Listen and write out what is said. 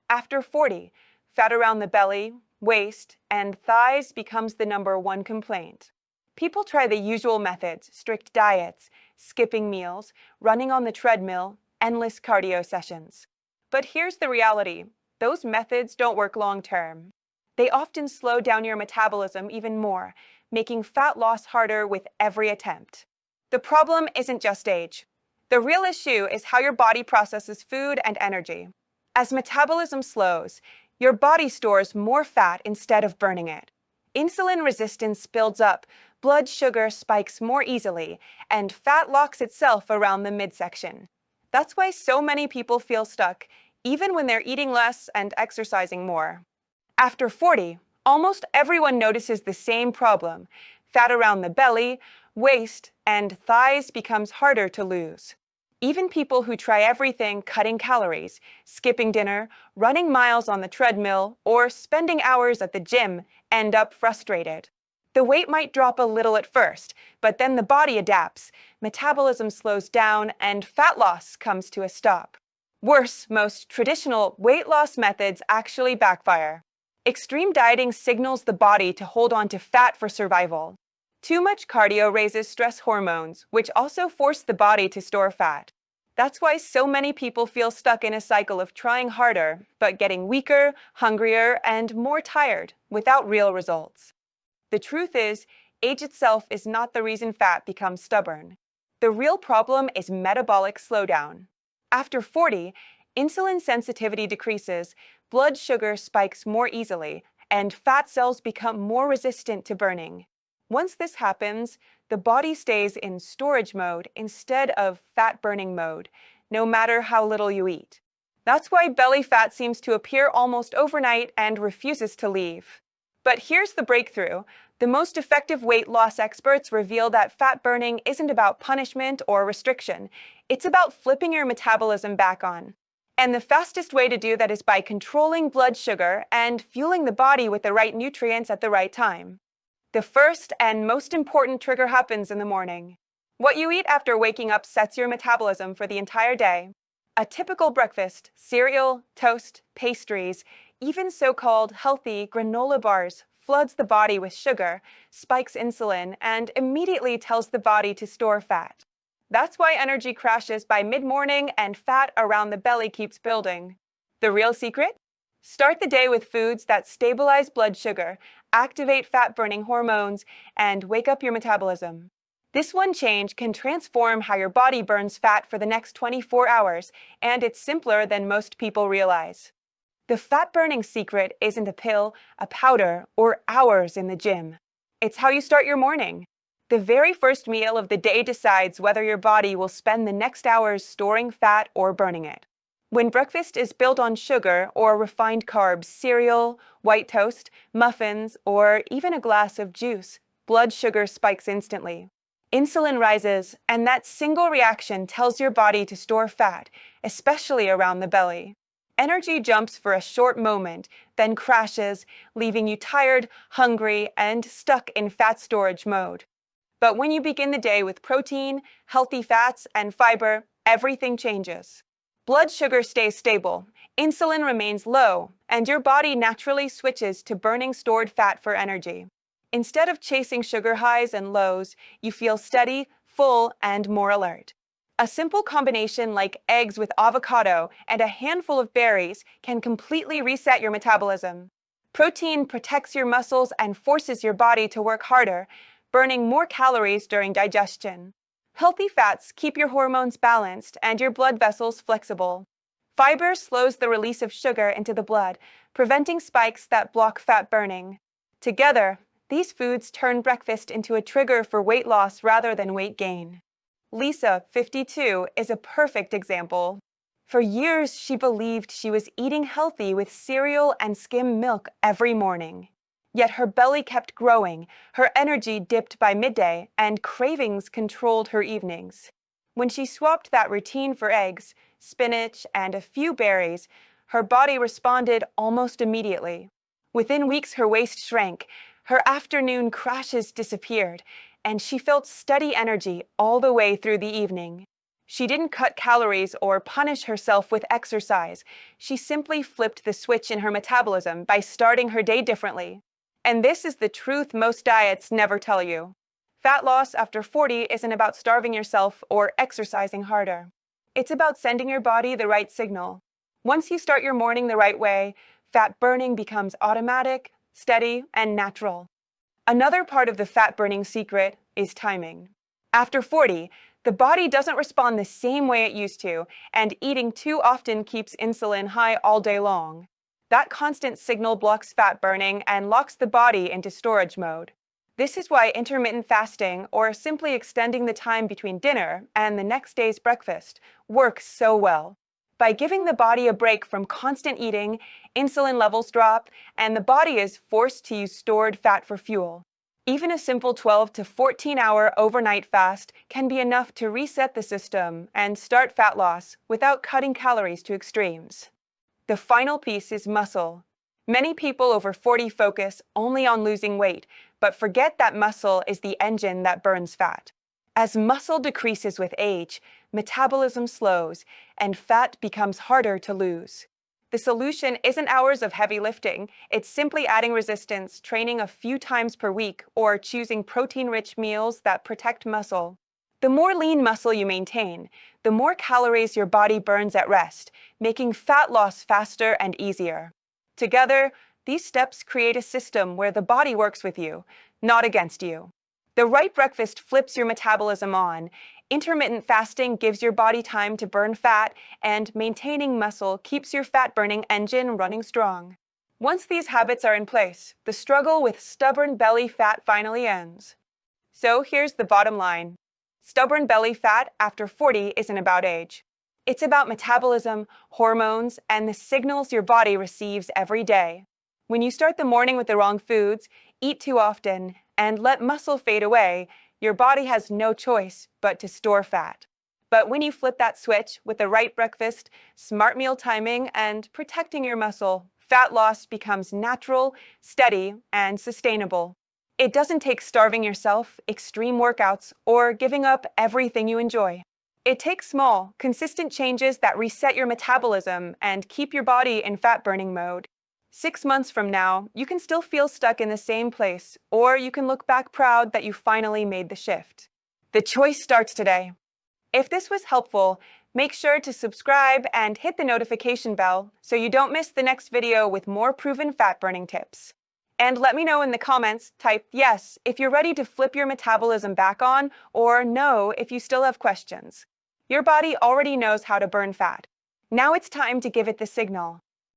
After 40, fat around the belly, waist, and thighs becomes the #1 complaint. People try the usual methods: strict diets, skipping meals, running on the treadmill, endless cardio sessions. But here's the reality: those methods don't work long term. They often slow down your metabolism even more, making fat loss harder with every attempt. The problem isn't just age. The real issue is how your body processes food and energy. As metabolism slows, your body stores more fat instead of burning it. Insulin resistance builds up, blood sugar spikes more easily, and fat locks itself around the midsection. That's why so many people feel stuck, even when they're eating less and exercising more. After 40, almost everyone notices the same problem. Fat around the belly, waist, and thighs becomes harder to lose. Even people who try everything, cutting calories, skipping dinner, running miles on the treadmill, or spending hours at the gym, end up frustrated. The weight might drop a little at first, but then the body adapts, metabolism slows down, and fat loss comes to a stop. Worse, most traditional weight loss methods actually backfire. Extreme dieting signals the body to hold on to fat for survival. Too much cardio raises stress hormones, which also force the body to store fat. That's why so many people feel stuck in a cycle of trying harder, but getting weaker, hungrier, and more tired, without real results. The truth is, age itself is not the reason fat becomes stubborn. The real problem is metabolic slowdown. After 40, insulin sensitivity decreases, blood sugar spikes more easily, and fat cells become more resistant to burning. Once this happens, the body stays in storage mode instead of fat-burning mode, no matter how little you eat. That's why belly fat seems to appear almost overnight and refuses to leave. But here's the breakthrough. The most effective weight loss experts reveal that fat burning isn't about punishment or restriction. It's about flipping your metabolism back on. And the fastest way to do that is by controlling blood sugar and fueling the body with the right nutrients at the right time. The first and most important trigger happens in the morning. What you eat after waking up sets your metabolism for the entire day. A typical breakfast: cereal, toast, pastries, even so-called healthy granola bars, floods the body with sugar, spikes insulin, and immediately tells the body to store fat. That's why energy crashes by mid-morning and fat around the belly keeps building. The real secret? Start the day with foods that stabilize blood sugar, activate fat-burning hormones, and wake up your metabolism. This one change can transform how your body burns fat for the next 24 hours, and it's simpler than most people realize. The fat-burning secret isn't a pill, a powder, or hours in the gym. It's how you start your morning. The very first meal of the day decides whether your body will spend the next hours storing fat or burning it. When breakfast is built on sugar or refined carbs, cereal, white toast, muffins, or even a glass of juice, blood sugar spikes instantly. Insulin rises, and that single reaction tells your body to store fat, especially around the belly. Energy jumps for a short moment, then crashes, leaving you tired, hungry, and stuck in fat storage mode. But when you begin the day with protein, healthy fats, and fiber, everything changes. Blood sugar stays stable, insulin remains low, and your body naturally switches to burning stored fat for energy. Instead of chasing sugar highs and lows, you feel steady, full, and more alert. A simple combination like eggs with avocado and a handful of berries can completely reset your metabolism. Protein protects your muscles and forces your body to work harder, burning more calories during digestion. Healthy fats keep your hormones balanced and your blood vessels flexible. Fiber slows the release of sugar into the blood, preventing spikes that block fat burning. Together, these foods turn breakfast into a trigger for weight loss rather than weight gain. Lisa, 52, is a perfect example. For years, she believed she was eating healthy with cereal and skim milk every morning. Yet her belly kept growing, her energy dipped by midday, and cravings controlled her evenings. When she swapped that routine for eggs, spinach, and a few berries, her body responded almost immediately. Within weeks, her waist shrank, her afternoon crashes disappeared, and she felt steady energy all the way through the evening. She didn't cut calories or punish herself with exercise. She simply flipped the switch in her metabolism by starting her day differently. And this is the truth most diets never tell you. Fat loss after 40 isn't about starving yourself or exercising harder. It's about sending your body the right signal. Once you start your morning the right way, fat burning becomes automatic, steady, and natural. Another part of the fat burning secret is timing. After 40, the body doesn't respond the same way it used to, and eating too often keeps insulin high all day long. That constant signal blocks fat burning and locks the body into storage mode. This is why intermittent fasting, or simply extending the time between dinner and the next day's breakfast, works so well. By giving the body a break from constant eating, insulin levels drop, and the body is forced to use stored fat for fuel. Even a simple 12 to 14-hour overnight fast can be enough to reset the system and start fat loss without cutting calories to extremes. The final piece is muscle. Many people over 40 focus only on losing weight, but forget that muscle is the engine that burns fat. As muscle decreases with age, metabolism slows, and fat becomes harder to lose. The solution isn't hours of heavy lifting. It's simply adding resistance, training a few times per week, or choosing protein-rich meals that protect muscle. The more lean muscle you maintain, the more calories your body burns at rest, making fat loss faster and easier. Together, these steps create a system where the body works with you, not against you. The right breakfast flips your metabolism on. Intermittent fasting gives your body time to burn fat, and maintaining muscle keeps your fat-burning engine running strong. Once these habits are in place, the struggle with stubborn belly fat finally ends. So here's the bottom line. Stubborn belly fat after 40 isn't about age. It's about metabolism, hormones, and the signals your body receives every day. When you start the morning with the wrong foods, eat too often, and let muscle fade away, your body has no choice but to store fat. But when you flip that switch with the right breakfast, smart meal timing, and protecting your muscle, fat loss becomes natural, steady, and sustainable. It doesn't take starving yourself, extreme workouts, or giving up everything you enjoy. It takes small, consistent changes that reset your metabolism and keep your body in fat-burning mode. 6 months from now, you can still feel stuck in the same place, or you can look back proud that you finally made the shift. The choice starts today. If this was helpful, make sure to subscribe and hit the notification bell so you don't miss the next video with more proven fat-burning tips. And let me know in the comments, type yes if you're ready to flip your metabolism back on, or no if you still have questions. Your body already knows how to burn fat. Now it's time to give it the signal.